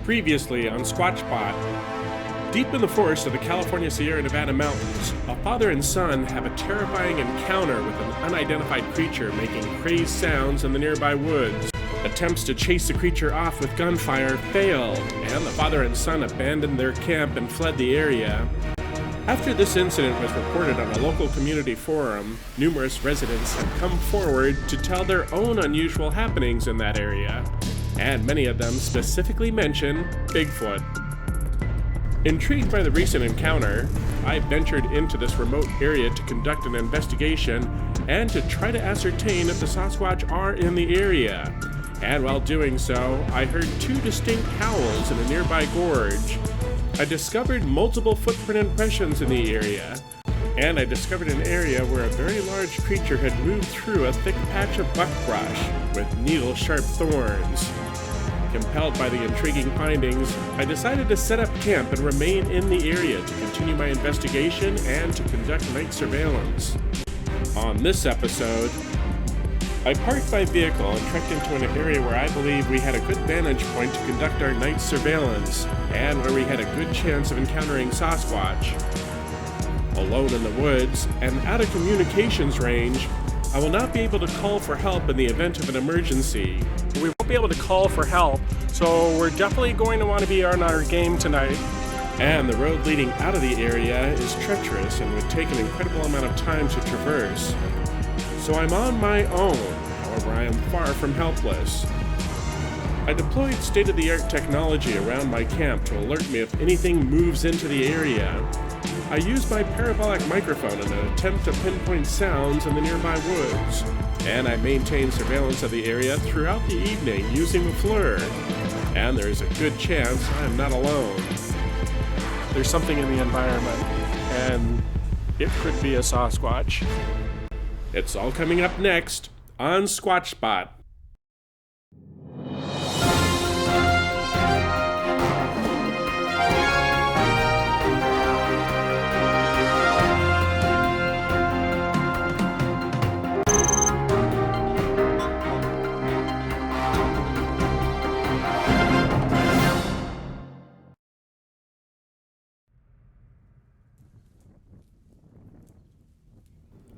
Previously on Squatchspot. Deep in the forest of the California Sierra Nevada mountains, a father and son have a terrifying encounter with an unidentified creature making crazed sounds in the nearby woods. Attempts to chase the creature off with gunfire fail, and the father and son abandoned their camp and fled the area. After this incident was reported on a local community forum, numerous residents have come forward to tell their own unusual happenings in that area, and many of them specifically mention Bigfoot. Intrigued by the recent encounter, I ventured into this remote area to conduct an investigation and to try to ascertain if the Sasquatch are in the area. And while doing so, I heard two distinct howls in a nearby gorge. I discovered multiple footprint impressions in the area, and I discovered an area where a very large creature had moved through a thick patch of buckbrush with needle-sharp thorns. Compelled by the intriguing findings, I decided to set up camp and remain in the area to continue my investigation and to conduct night surveillance. On this episode, I parked my vehicle and trekked into an area where I believe we had a good vantage point to conduct our night surveillance, and where we had a good chance of encountering Sasquatch. Alone in the woods, and out of communications range, I will not be able to call for help in the event of an emergency. We won't be able to call for help, so we're definitely going to want to be on our game tonight. And the road leading out of the area is treacherous and would take an incredible amount of time to traverse. So I'm on my own, however I am far from helpless. I deployed state-of-the-art technology around my camp to alert me if anything moves into the area. I used my parabolic microphone in an attempt to pinpoint sounds in the nearby woods, and I maintained surveillance of the area throughout the evening using the FLIR. And there is a good chance I am not alone. There's something in the environment, and it could be a Sasquatch. It's all coming up next on Squatchspot.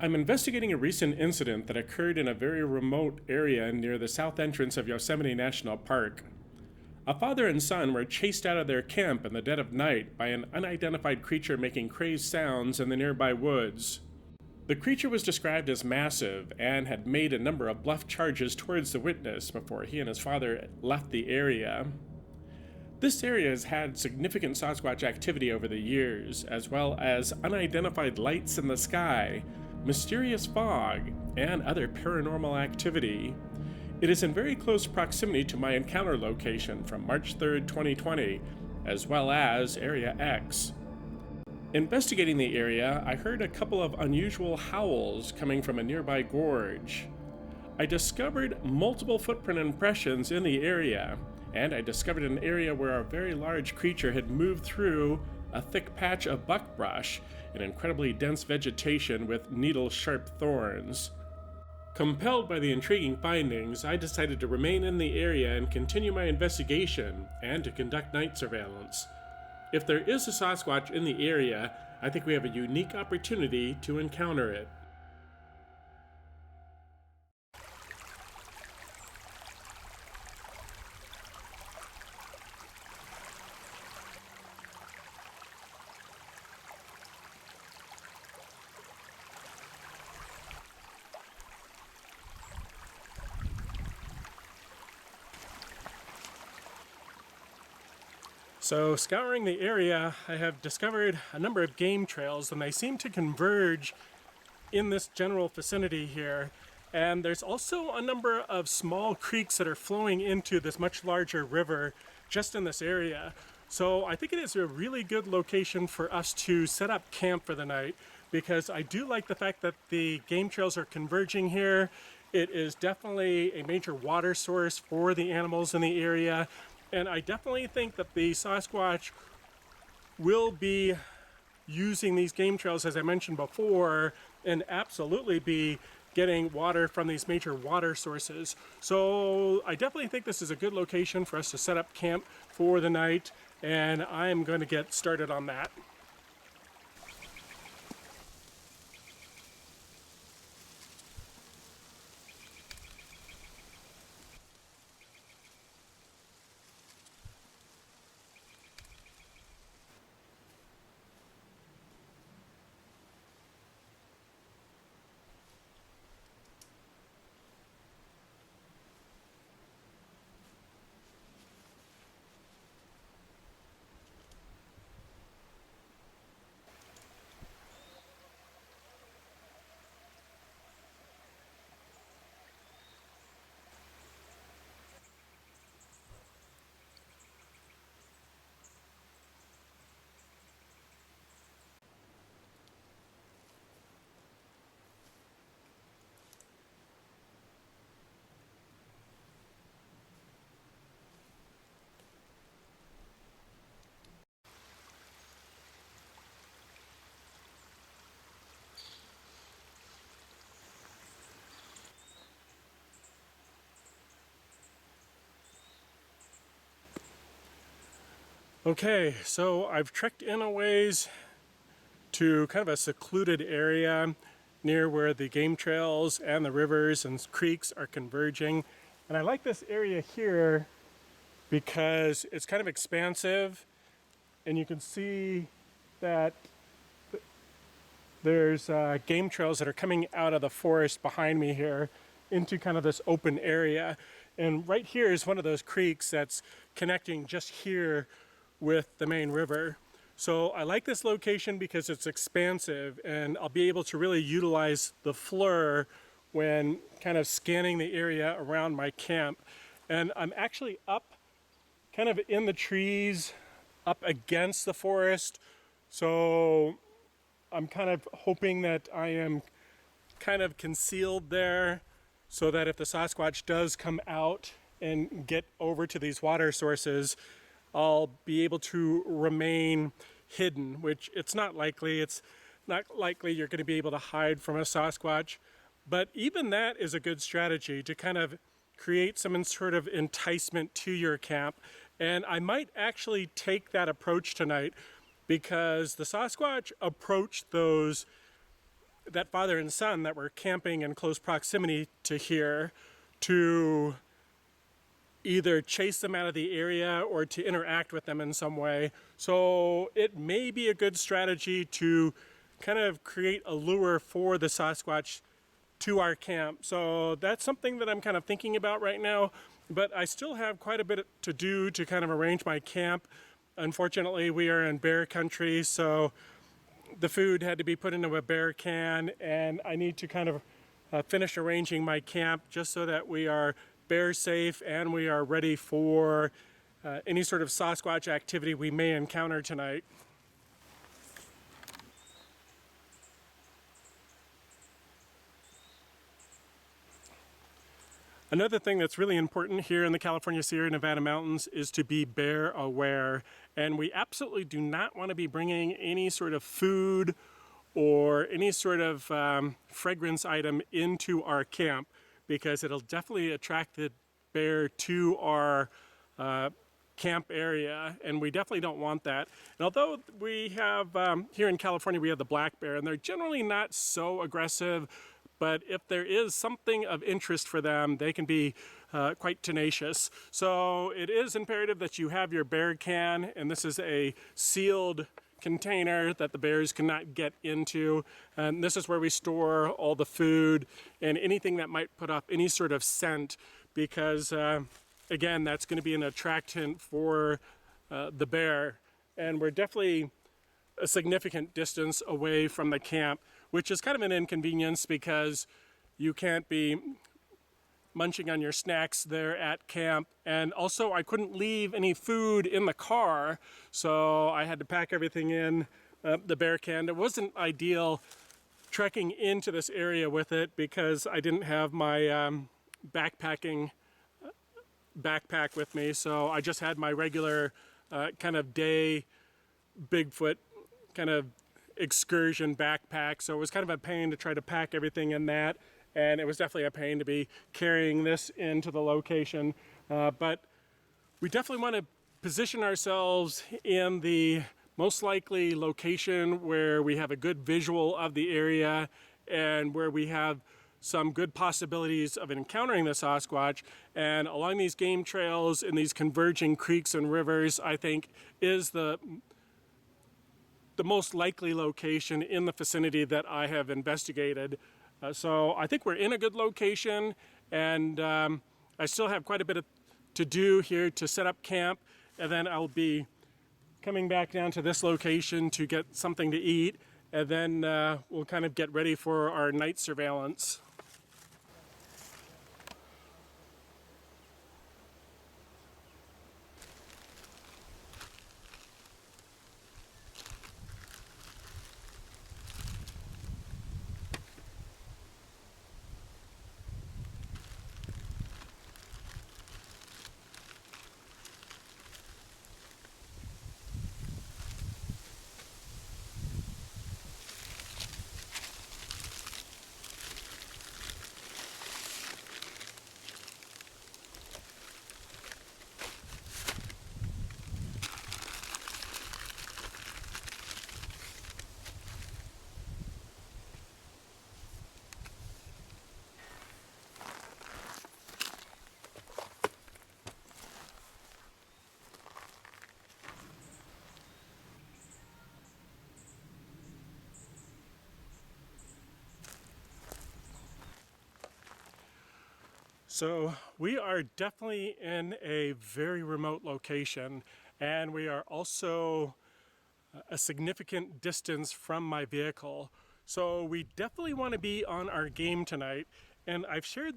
I'm investigating a recent incident that occurred in a very remote area near the south entrance of Yosemite National Park. A father and son were chased out of their camp in the dead of night by an unidentified creature making crazed sounds in the nearby woods. The creature was described as massive and had made a number of bluff charges towards the witness before he and his father left the area. This area has had significant Sasquatch activity over the years, as well as unidentified lights in the sky, mysterious fog, and other paranormal activity. It is in very close proximity to my encounter location from March 3rd, 2020, as well as Area X. Investigating the area, I heard a couple of unusual howls coming from a nearby gorge. I discovered multiple footprint impressions in the area, and I discovered an area where a very large creature had moved through a thick patch of buckbrush and incredibly dense vegetation with needle-sharp thorns. Compelled by the intriguing findings, I decided to remain in the area and continue my investigation and to conduct night surveillance. If there is a Sasquatch in the area, I think we have a unique opportunity to encounter it. So, scouring the area, I have discovered a number of game trails, and they seem to converge in this general vicinity here. And there's also a number of small creeks that are flowing into this much larger river just in this area. So I think it is a really good location for us to set up camp for the night, because I do like the fact that the game trails are converging here. It is definitely a major water source for the animals in the area. And I definitely think that the Sasquatch will be using these game trails, as I mentioned before, and absolutely be getting water from these major water sources. So I definitely think this is a good location for us to set up camp for the night, and I'm going to get started on that. Okay, so I've trekked in a ways to kind of a secluded area near where the game trails and the rivers and creeks are converging. And I like this area here because it's kind of expansive, and you can see that there's game trails that are coming out of the forest behind me here into kind of this open area. And right here is one of those creeks that's connecting just here with the main river. So I like this location because it's expansive, and I'll be able to really utilize the FLIR when kind of scanning the area around my camp. And I'm actually up kind of in the trees up against the forest, so I'm kind of hoping that I am kind of concealed there so that if the Sasquatch does come out and get over to these water sources, I'll be able to remain hidden, which it's not likely. It's not likely you're going to be able to hide from a Sasquatch, but even that is a good strategy to kind of create some sort of enticement to your camp. And I might actually take that approach tonight, because the Sasquatch approached that father and son that were camping in close proximity to here to either chase them out of the area or to interact with them in some way. So it may be a good strategy to kind of create a lure for the Sasquatch to our camp. So that's something that I'm kind of thinking about right now, but I still have quite a bit to do to kind of arrange my camp. Unfortunately, we are in bear country, so the food had to be put into a bear can, and I need to kind of finish arranging my camp just so that we are bear safe and we are ready for any sort of Sasquatch activity we may encounter tonight. Another thing that's really important here in the California Sierra Nevada mountains is to be bear aware, and we absolutely do not want to be bringing any sort of food or any sort of fragrance item into our camp, because it'll definitely attract the bear to our camp area, and we definitely don't want that. And although we have, here in California, we have the black bear, and they're generally not so aggressive, but if there is something of interest for them, they can be quite tenacious. So it is imperative that you have your bear can, and this is a sealed container that the bears cannot get into. And this is where we store all the food and anything that might put off any sort of scent, because again, that's going to be an attractant for the bear. And we're definitely a significant distance away from the camp, which is kind of an inconvenience because you can't be munching on your snacks there at camp. And also, I couldn't leave any food in the car, so I had to pack everything in the bear can. It wasn't ideal trekking into this area with it because I didn't have my backpack with me, so I just had my regular kind of day Bigfoot kind of excursion backpack. So it was kind of a pain to try to pack everything in that. and it was definitely a pain to be carrying this into the location. But we definitely want to position ourselves in the most likely location where we have a good visual of the area and where we have some good possibilities of encountering the Sasquatch. And along these game trails in these converging creeks and rivers, I think is the most likely location in the vicinity that I have investigated. So I think we're in a good location, and I still have quite a bit to do here to set up camp, and then I'll be coming back down to this location to get something to eat, and then we'll kind of get ready for our night surveillance. So we are definitely in a very remote location, and we are also a significant distance from my vehicle. So we definitely want to be on our game tonight, and I've shared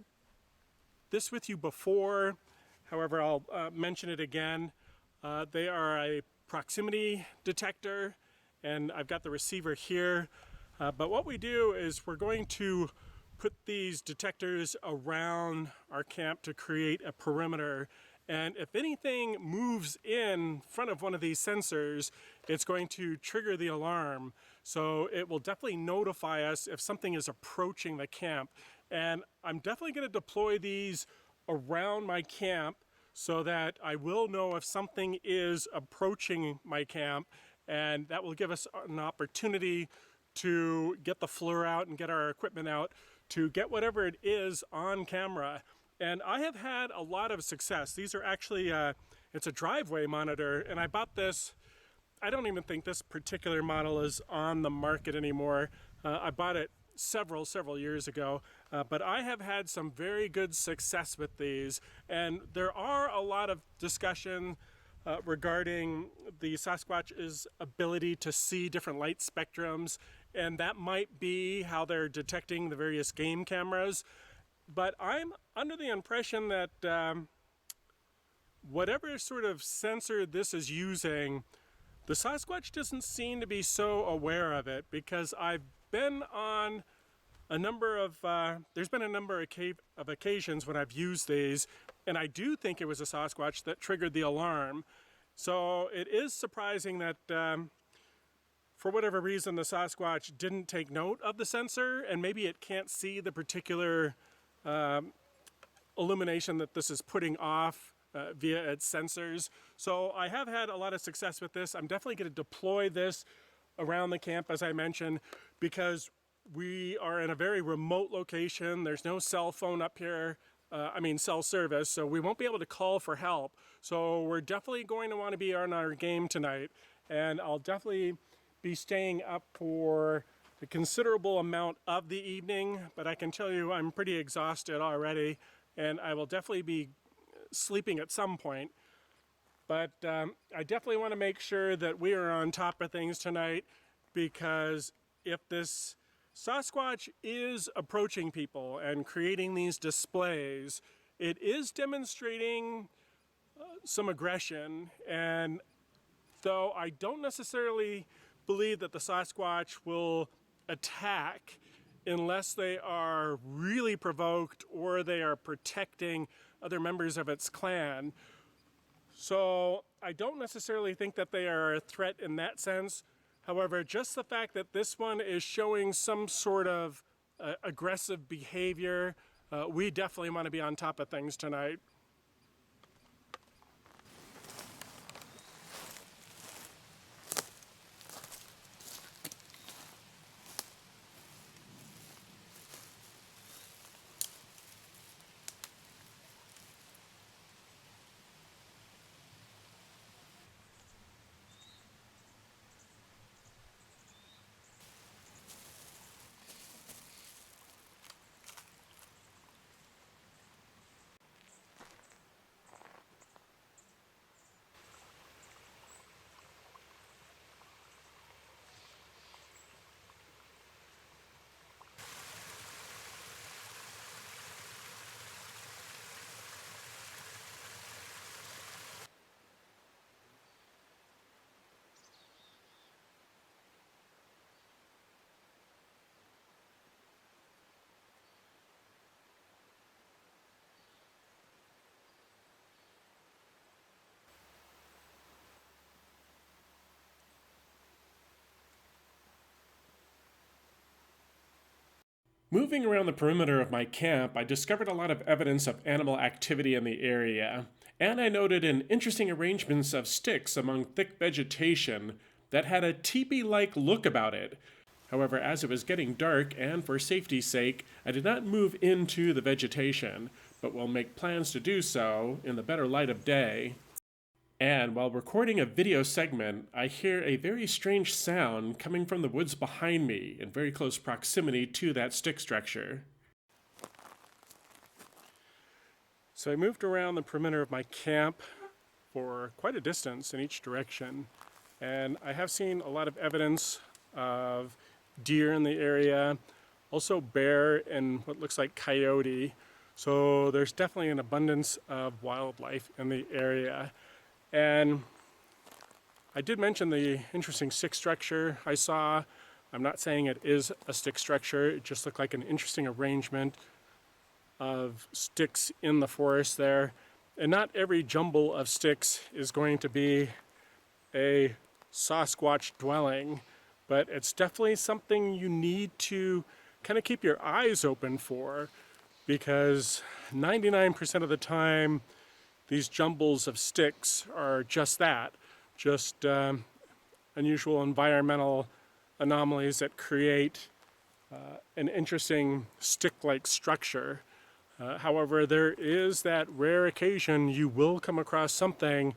this with you before. However, I'll mention it again. They are a proximity detector, and I've got the receiver here. But what we do is we're going to put these detectors around our camp to create a perimeter. And if anything moves in front of one of these sensors, it's going to trigger the alarm. So it will definitely notify us if something is approaching the camp. And I'm definitely going to deploy these around my camp so that I will know if something is approaching my camp, and that will give us an opportunity to get the FLIR out and get our equipment out to get whatever it is on camera. And I have had a lot of success. These are actually, it's a driveway monitor, and I bought this. I don't even think this particular model is on the market anymore. I bought it several years ago, but I have had some very good success with these, and there are a lot of discussion regarding the Sasquatch's ability to see different light spectrums, and that might be how they're detecting the various game cameras. But I'm under the impression that whatever sort of sensor this is using, the Sasquatch doesn't seem to be so aware of it, because I've been on a number of, there's been a number of occasions when I've used these, and I do think it was a Sasquatch that triggered the alarm. So it is surprising that for whatever reason the Sasquatch didn't take note of the sensor, and maybe it can't see the particular illumination that this is putting off via its sensors. So I have had a lot of success with this. I'm definitely going to deploy this around the camp, as I mentioned, because we are in a very remote location. There's no cell phone up here, cell service, so we won't be able to call for help. So we're definitely going to want to be on our game tonight, and I'll definitely be staying up for a considerable amount of the evening, but I can tell you I'm pretty exhausted already, and I will definitely be sleeping at some point. But I definitely want to make sure that we are on top of things tonight, because if this Sasquatch is approaching people and creating these displays, it is demonstrating some aggression. And though I don't necessarily believe that the Sasquatch will attack unless they are really provoked or they are protecting other members of its clan. So I don't necessarily think that they are a threat in that sense. However, just the fact that this one is showing some sort of aggressive behavior. We definitely want to be on top of things tonight. Moving around the perimeter of my camp, I discovered a lot of evidence of animal activity in the area, and I noted an interesting arrangements of sticks among thick vegetation that had a teepee-like look about it. However, as it was getting dark, and for safety's sake, I did not move into the vegetation, but will make plans to do so in the better light of day. And while recording a video segment, I hear a very strange sound coming from the woods behind me in very close proximity to that stick structure. So I moved around the perimeter of my camp for quite a distance in each direction, and I have seen a lot of evidence of deer in the area, also bear and what looks like coyote. So there's definitely an abundance of wildlife in the area. And I did mention the interesting stick structure I saw. I'm not saying it is a stick structure, it just looked like an interesting arrangement of sticks in the forest there. And not every jumble of sticks is going to be a Sasquatch dwelling, but it's definitely something you need to kind of keep your eyes open for, because 99% of the time, these jumbles of sticks are just that, just unusual environmental anomalies that create an interesting stick-like structure. However, there is that rare occasion you will come across something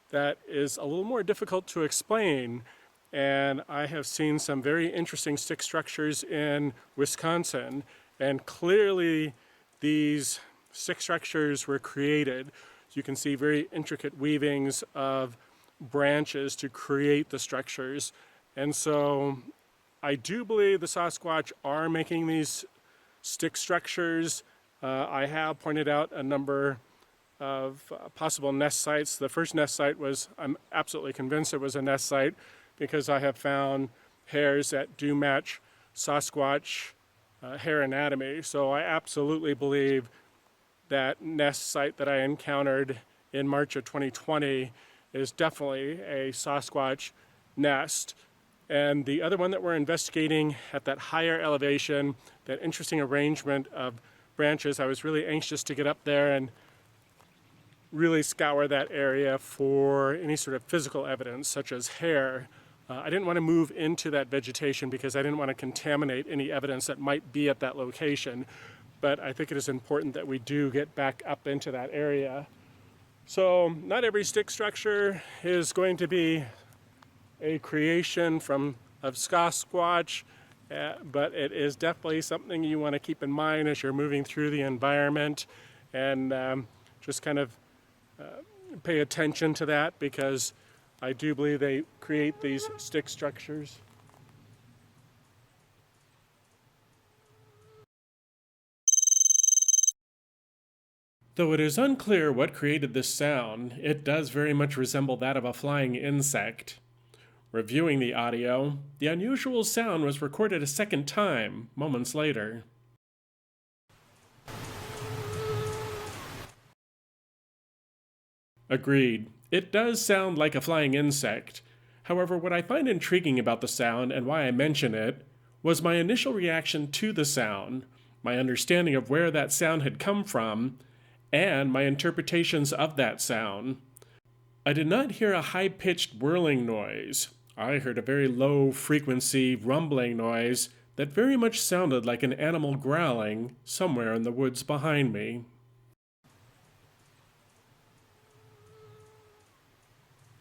that is a little more difficult to explain, and I have seen some very interesting stick structures in Wisconsin, and clearly these stick structures were created. You can see very intricate weavings of branches to create the structures. And so I do believe the Sasquatch are making these stick structures. I have pointed out a number of possible nest sites. The first nest site was, I'm absolutely convinced it was a nest site, because I have found hairs that do match Sasquatch hair anatomy. So I absolutely believe that nest site that I encountered in March of 2020 is definitely a Sasquatch nest. And the other one that we're investigating at that higher elevation, that interesting arrangement of branches, I was really anxious to get up there and really scour that area for any sort of physical evidence, such as hair. I didn't want to move into that vegetation because I didn't want to contaminate any evidence that might be at that location. But I think it is important that we do get back up into that area. So not every stick structure is going to be a creation of Sasquatch, but it is definitely something you want to keep in mind as you're moving through the environment, and just kind of pay attention to that, because I do believe they create these stick structures. Though it is unclear what created this sound, it does very much resemble that of a flying insect. Reviewing the audio, the unusual sound was recorded a second time, moments later. Agreed. It does sound like a flying insect. However, what I find intriguing about the sound, and why I mention it, was my initial reaction to the sound, my understanding of where that sound had come from, and my interpretations of that sound. I did not hear a high-pitched whirling noise. I heard a very low-frequency rumbling noise that very much sounded like an animal growling somewhere in the woods behind me.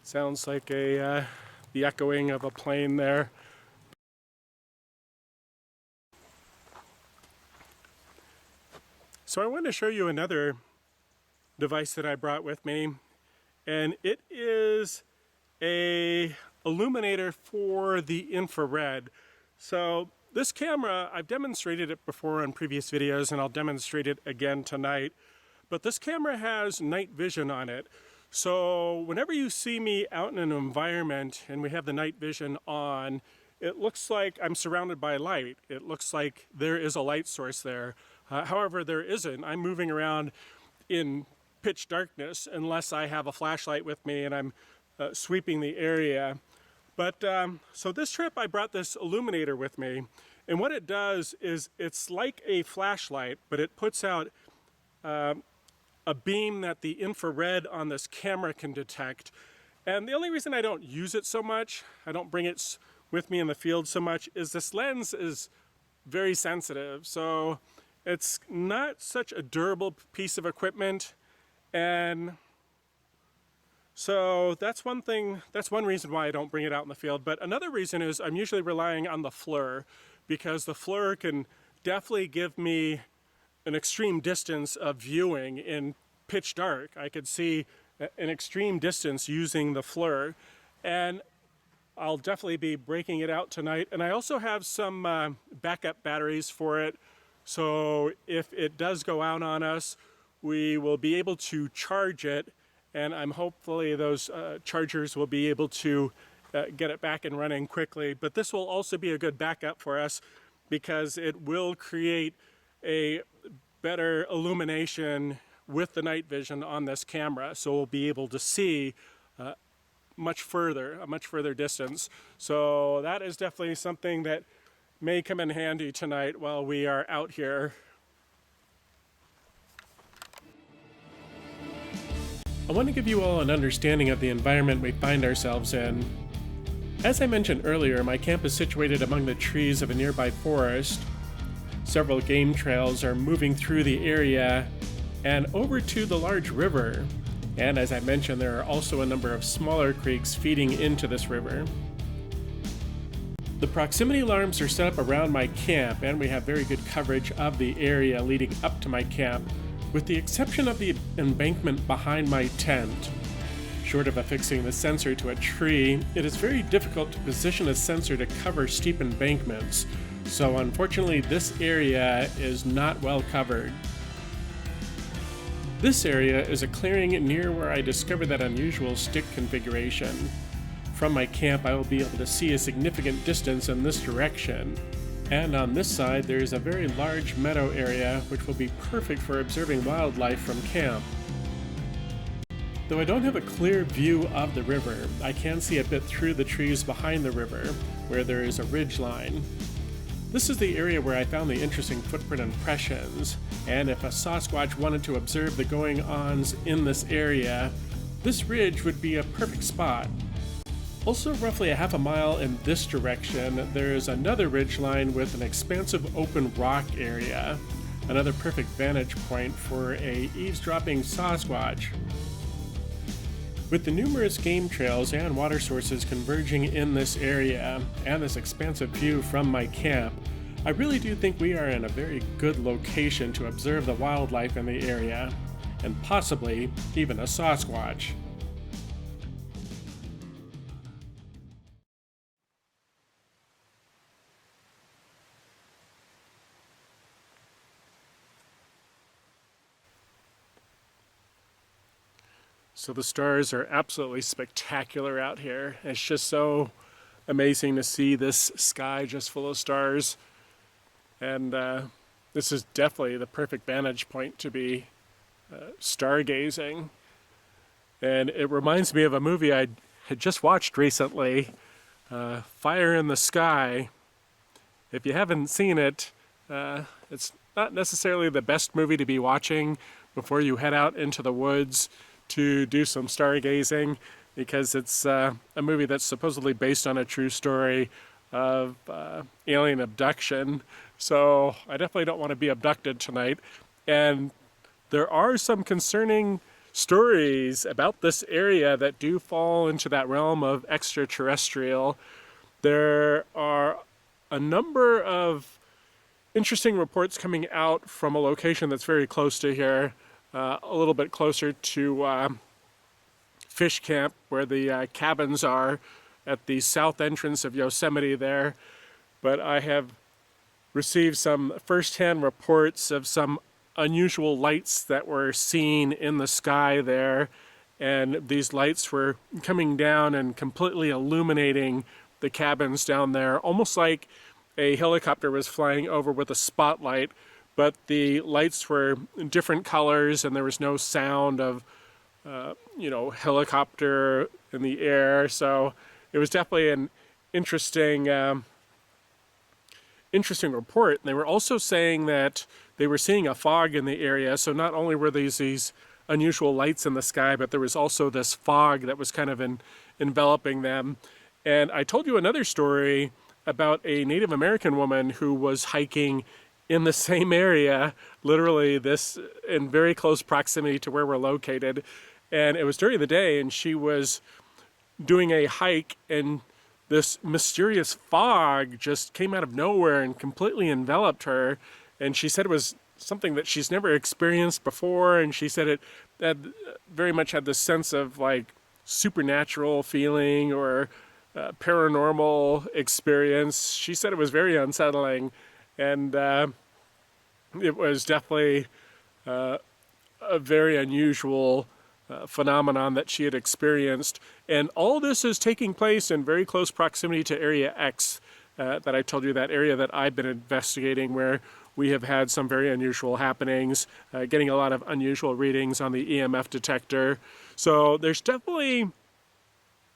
Sounds like the echoing of a plane there. So I want to show you another device that I brought with me, and it is a illuminator for the infrared. So this camera, I've demonstrated it before in previous videos, and I'll demonstrate it again tonight, but this camera has night vision on it. So whenever you see me out in an environment and we have the night vision on, it looks like I'm surrounded by light. It looks like there is a light source there. However, there isn't. I'm moving around in pitch darkness unless I have a flashlight with me and I'm sweeping the area. But so this trip I brought this illuminator with me, and what it does is it's like a flashlight, but it puts out a beam that the infrared on this camera can detect. And the only reason I don't use it so much, I don't bring it with me in the field so much, is this lens is very sensitive. So it's not such a durable piece of equipment, and so that's one thing, that's one reason why I don't bring it out in the field. But another reason is I'm usually relying on the FLIR, because the FLIR can definitely give me an extreme distance of viewing in pitch dark. I could see an extreme distance using the FLIR, and I'll definitely be breaking it out tonight. And I also have some backup batteries for it, so if it does go out on us, we will be able to charge it, and I'm hopefully those chargers will be able to get it back and running quickly. But this will also be a good backup for us because it will create a better illumination with the night vision on this camera, so we'll be able to see a much further distance. So that is definitely something that may come in handy tonight while we are out here. I want to give you all an understanding of the environment we find ourselves in. As I mentioned earlier, my camp is situated among the trees of a nearby forest. Several game trails are moving through the area and over to the large river. And as I mentioned, there are also a number of smaller creeks feeding into this river. The proximity alarms are set up around my camp, and we have very good coverage of the area leading up to my camp, with the exception of the embankment behind my tent. Short of affixing the sensor to a tree, it is very difficult to position a sensor to cover steep embankments, so unfortunately this area is not well covered. This area is a clearing near where I discovered that unusual stick configuration. From my camp, I will be able to see a significant distance in this direction. And on this side, there is a very large meadow area which will be perfect for observing wildlife from camp. Though I don't have a clear view of the river, I can see a bit through the trees behind the river, where there is a ridge line. This is the area where I found the interesting footprint impressions, and if a Sasquatch wanted to observe the going-ons in this area, this ridge would be a perfect spot. Also, roughly a half a mile in this direction, there is another ridge line with an expansive open rock area, another perfect vantage point for a eavesdropping Sasquatch. With the numerous game trails and water sources converging in this area, and this expansive view from my camp, I really do think we are in a very good location to observe the wildlife in the area, and possibly even a Sasquatch. So the stars are absolutely spectacular out here. It's just so amazing to see this sky just full of stars. And this is definitely the perfect vantage point to be stargazing. And it reminds me of a movie I had just watched recently, Fire in the Sky. if you haven't seen it, it's not necessarily the best movie to be watching before you head out into the woods to do some stargazing, because it's a movie that's supposedly based on a true story of alien abduction. So I definitely don't want to be abducted tonight. And there are some concerning stories about this area that do fall into that realm of extraterrestrial. There are a number of interesting reports coming out from a location that's very close to here, a little bit closer to Fish Camp, where the cabins are at the south entrance of Yosemite there. But I have received some first-hand reports of some unusual lights that were seen in the sky there, and these lights were coming down and completely illuminating the cabins down there, almost like a helicopter was flying over with a spotlight, but the lights were different colors and there was no sound of helicopter in the air. So it was definitely an interesting report. And they were also saying that they were seeing a fog in the area. So not only were these unusual lights in the sky, but there was also this fog that was kind of enveloping them. And I told you another story about a Native American woman who was hiking in the same area, literally this in very close proximity to where we're located. And it was during the day, and she was doing a hike, and this mysterious fog just came out of nowhere and completely enveloped her. And she said it was something that she's never experienced before, and she said it had very much had this sense of like supernatural feeling or paranormal experience. She said it was very unsettling, and it was definitely a very unusual phenomenon that she had experienced. And all this is taking place in very close proximity to Area X that I told you, that area that I've been investigating, where we have had some very unusual happenings, getting a lot of unusual readings on the EMF detector. So there's definitely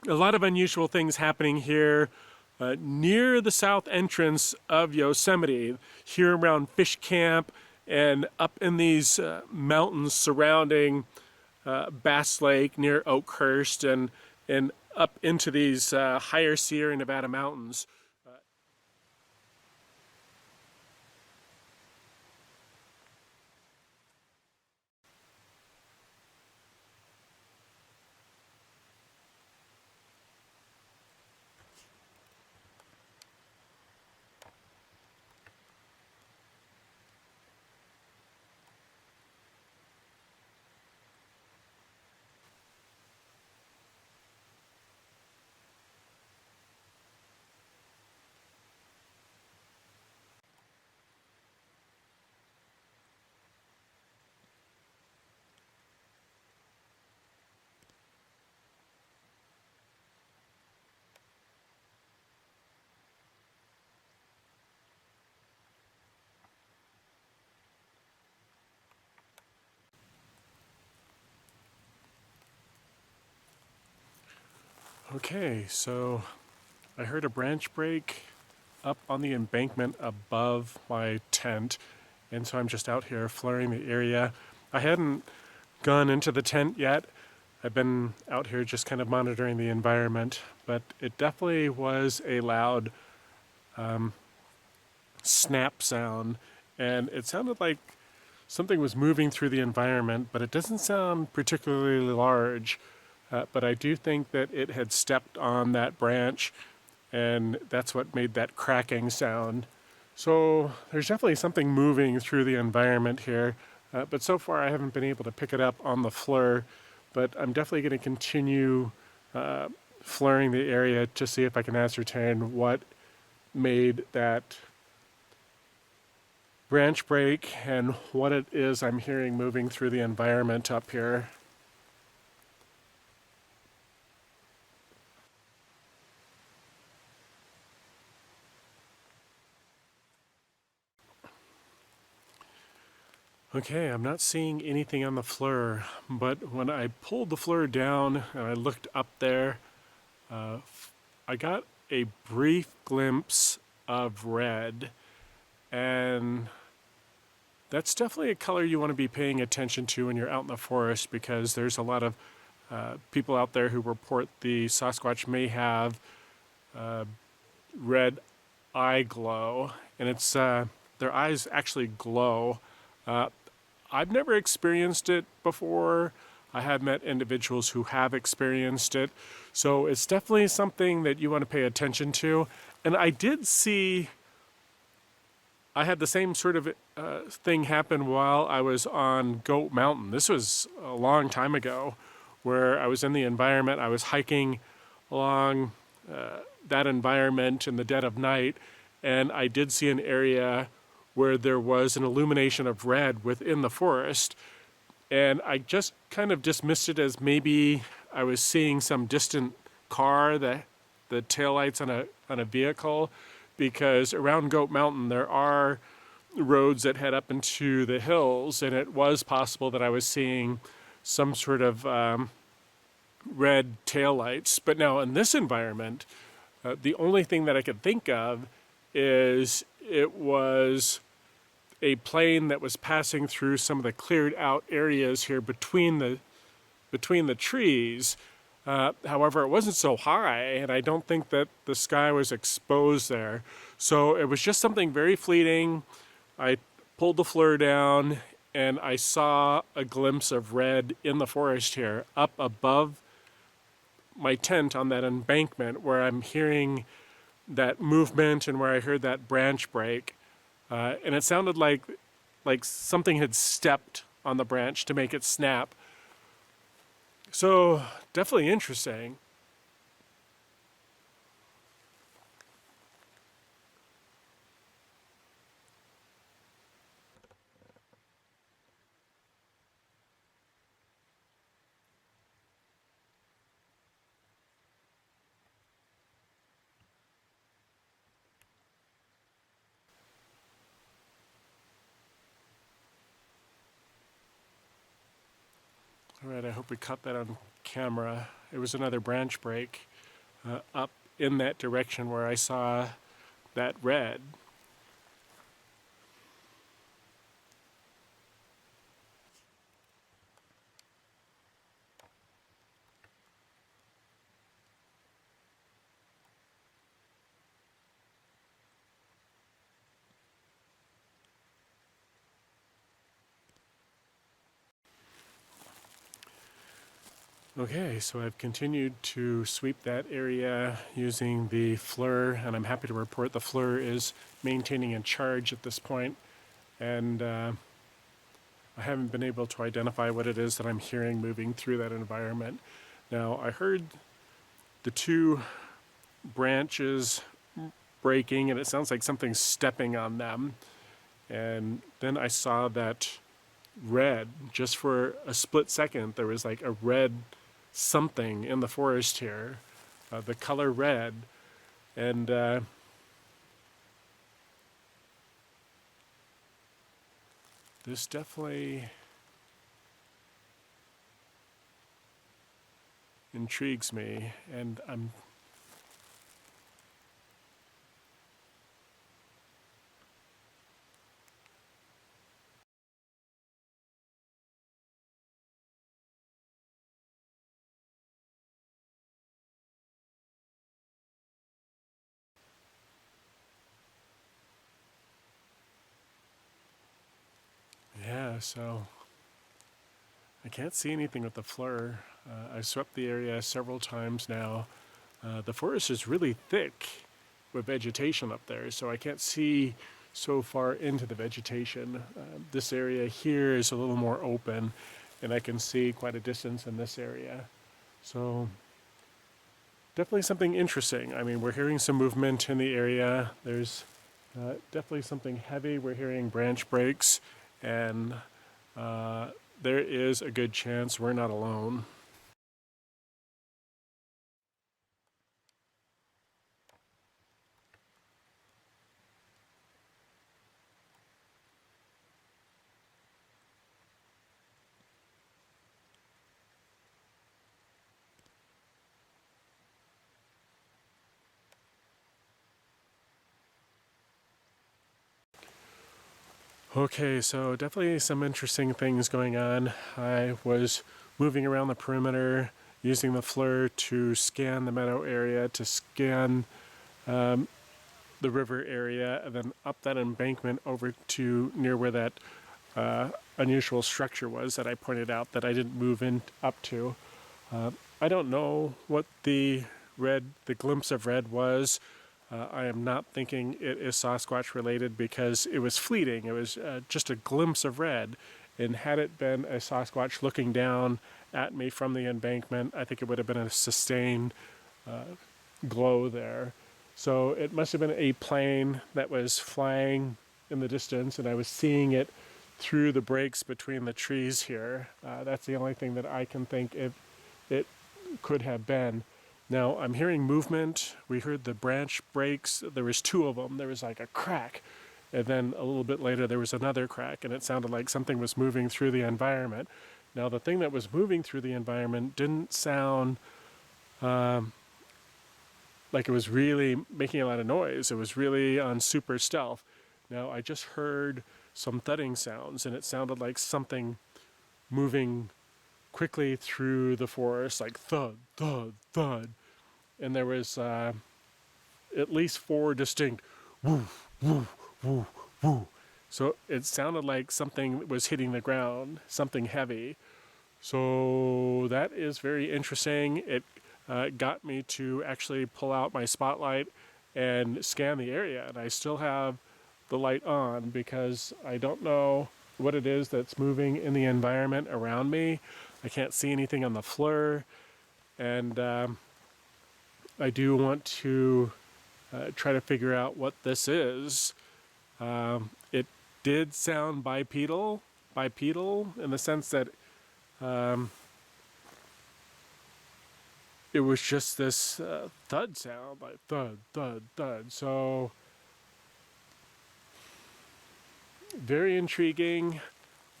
a lot of unusual things happening here near the south entrance of Yosemite, here around Fish Camp and up in these mountains surrounding Bass Lake near Oakhurst, and up into these higher Sierra Nevada mountains. Okay, so I heard a branch break up on the embankment above my tent, and so I'm just out here flaring the area. I hadn't gone into the tent yet. I've been out here just kind of monitoring the environment, but it definitely was a loud snap sound, and it sounded like something was moving through the environment, but it doesn't sound particularly large. But I do think that it had stepped on that branch, and that's what made that cracking sound. So there's definitely something moving through the environment here, but so far I haven't been able to pick it up on the FLIR, but I'm definitely going to continue FLIRing the area to see if I can ascertain what made that branch break and what it is I'm hearing moving through the environment up here. Okay, I'm not seeing anything on the FLIR, but when I pulled the FLIR down and I looked up there, I got a brief glimpse of red, and that's definitely a color you want to be paying attention to when you're out in the forest, because there's a lot of people out there who report the Sasquatch may have red eye glow, and it's their eyes actually glow. I've never experienced it before. I have met individuals who have experienced it, so it's definitely something that you want to pay attention to. And I did see, I had the same sort of thing happen while I was on Goat Mountain. This was a long time ago, where I was in the environment. I was hiking along that environment in the dead of night, and I did see an area where there was an illumination of red within the forest, and I just kind of dismissed it as maybe I was seeing some distant car, the taillights on a vehicle, because around Goat Mountain there are roads that head up into the hills, and it was possible that I was seeing some sort of red taillights. But now in this environment, the only thing that I could think of is it was a plane that was passing through some of the cleared out areas here between the trees. However, it wasn't so high, and I don't think that the sky was exposed there. So it was just something very fleeting. I pulled the FLIR down, and I saw a glimpse of red in the forest here, up above my tent on that embankment where I'm hearing that movement and where I heard that branch break. And it sounded like something had stepped on the branch to make it snap. So definitely interesting. All right, I hope we caught that on camera. It was another branch break up in that direction where I saw that red. Okay, so I've continued to sweep that area using the FLIR, and I'm happy to report the FLIR is maintaining a charge at this point, and I haven't been able to identify what it is that I'm hearing moving through that environment. Now, I heard the two branches breaking, and it sounds like something's stepping on them, and then I saw that red. Just for a split second, there was like a red something in the forest here, the color red, and this definitely intrigues me, and I'm yeah, so I can't see anything with the FLIR. I've swept the area several times now. The forest is really thick with vegetation up there, so I can't see so far into the vegetation. This area here is a little more open, and I can see quite a distance in this area. So definitely something interesting. I mean, we're hearing some movement in the area. There's definitely something heavy. We're hearing branch breaks, and there is a good chance we're not alone. Okay, so definitely some interesting things going on. I was moving around the perimeter using the FLIR to scan the meadow area, to scan the river area, and then up that embankment over to near where that unusual structure was that I pointed out that I didn't move in up to. I don't know what the glimpse of red was. I am not thinking it is Sasquatch related because it was fleeting. It was just a glimpse of red. And had it been a Sasquatch looking down at me from the embankment, I think it would have been a sustained glow there. So it must have been a plane that was flying in the distance, and I was seeing it through the breaks between the trees here. That's the only thing that I can think it could have been. Now, I'm hearing movement. We heard the branch breaks. There was two of them. There was like a crack. And then a little bit later, there was another crack, and it sounded like something was moving through the environment. Now, the thing that was moving through the environment didn't sound like it was really making a lot of noise. It was really on super stealth. Now, I just heard some thudding sounds, and it sounded like something moving quickly through the forest, like thud, thud, thud. And there was at least 4 distinct woo, woo, woo, woo. So it sounded like something was hitting the ground, something heavy. So that is very interesting. It got me to actually pull out my spotlight and scan the area. And I still have the light on because I don't know what it is that's moving in the environment around me. I can't see anything on the FLIR, and I do want to try to figure out what this is. It did sound bipedal in the sense that it was just this thud sound, like thud, thud, thud. So very intriguing.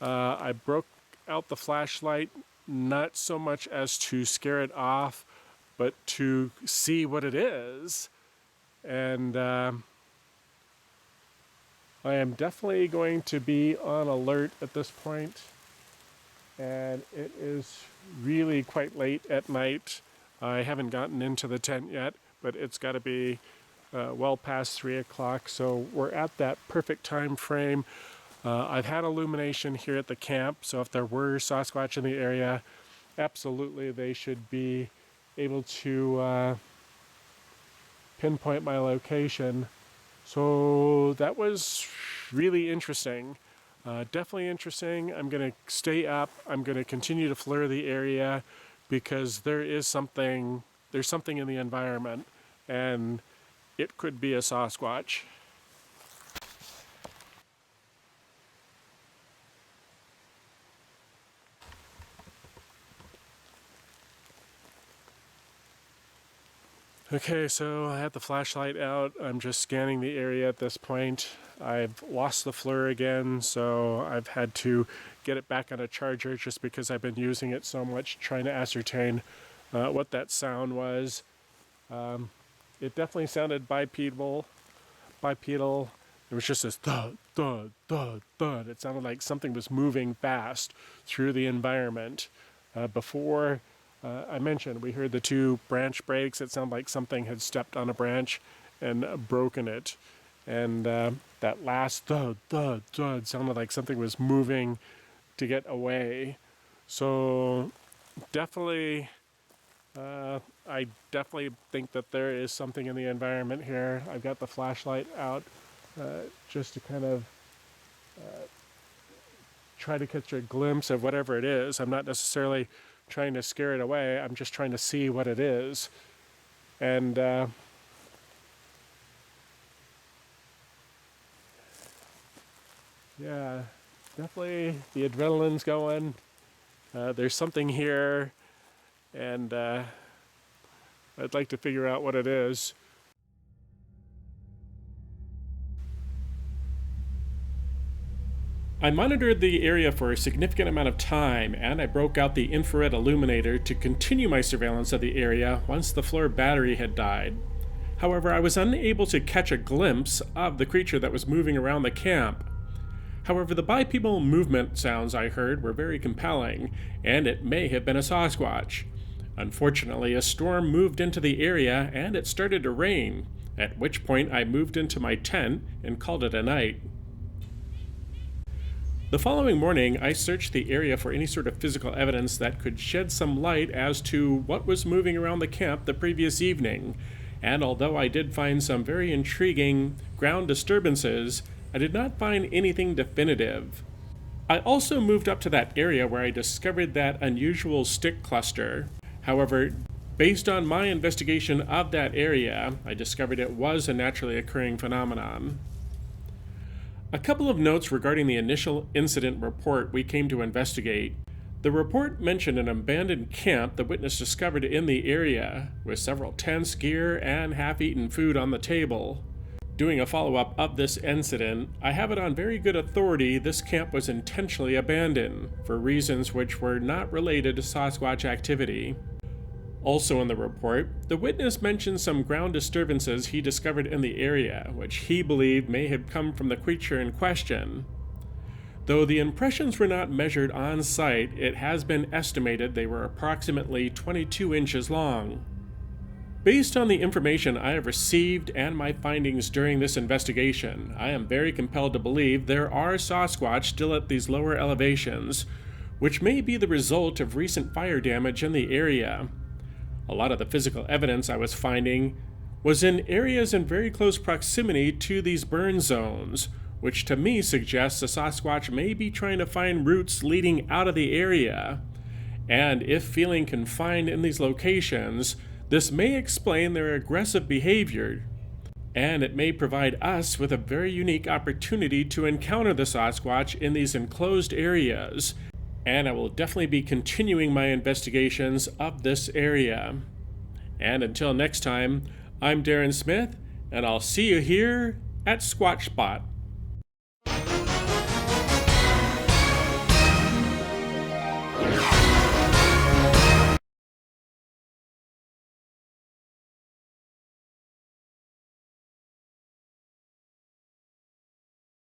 I broke out the flashlight, not so much as to scare it off, but to see what it is. And I am definitely going to be on alert at this point. And it is really quite late at night. I haven't gotten into the tent yet, but it's got to be well past 3 o'clock. So we're at that perfect time frame. I've had illumination here at the camp, so if there were Sasquatch in the area, absolutely they should be able to pinpoint my location. So that was really interesting. Definitely interesting. I'm going to stay up. I'm going to continue to FLIR the area because there's something in the environment, and it could be a Sasquatch. Okay, so I have the flashlight out. I'm just scanning the area at this point. I've lost the FLIR again, so I've had to get it back on a charger just because I've been using it so much trying to ascertain what that sound was. It definitely sounded bipedal. It was just this thud, thud, thud, thud. It sounded like something was moving fast through the environment. Before I mentioned, we heard the 2 branch breaks. It sounded like something had stepped on a branch and broken it. And that last thud, thud, thud sounded like something was moving to get away. So definitely, I definitely think that there is something in the environment here. I've got the flashlight out just to kind of try to catch a glimpse of whatever it is. I'm not necessarily trying to scare it away. I'm just trying to see what it is. And yeah, definitely the adrenaline's going. There's something here, and I'd like to figure out what it is. I monitored the area for a significant amount of time, and I broke out the infrared illuminator to continue my surveillance of the area once the FLIR battery had died. However, I was unable to catch a glimpse of the creature that was moving around the camp. However, the bipedal movement sounds I heard were very compelling, and it may have been a Sasquatch. Unfortunately, a storm moved into the area and it started to rain, at which point I moved into my tent and called it a night. The following morning, I searched the area for any sort of physical evidence that could shed some light as to what was moving around the camp the previous evening, and although I did find some very intriguing ground disturbances, I did not find anything definitive. I also moved up to that area where I discovered that unusual stick cluster. However, based on my investigation of that area, I discovered it was a naturally occurring phenomenon. A couple of notes regarding the initial incident report we came to investigate. The report mentioned an abandoned camp the witness discovered in the area, with several tents, gear, and half-eaten food on the table. Doing a follow-up of this incident, I have it on very good authority this camp was intentionally abandoned, for reasons which were not related to Sasquatch activity. Also in the report, the witness mentioned some ground disturbances he discovered in the area, which he believed may have come from the creature in question. Though the impressions were not measured on site, it has been estimated they were approximately 22 inches long. Based on the information I have received and my findings during this investigation, I am very compelled to believe there are Sasquatch still at these lower elevations, which may be the result of recent fire damage in the area. A lot of the physical evidence I was finding was in areas in very close proximity to these burn zones, which to me suggests a Sasquatch may be trying to find routes leading out of the area. And if feeling confined in these locations, this may explain their aggressive behavior, and it may provide us with a very unique opportunity to encounter the Sasquatch in these enclosed areas. And I will definitely be continuing my investigations of this area. And until next time, I'm Darrin Smith, and I'll see you here at Squatchspot.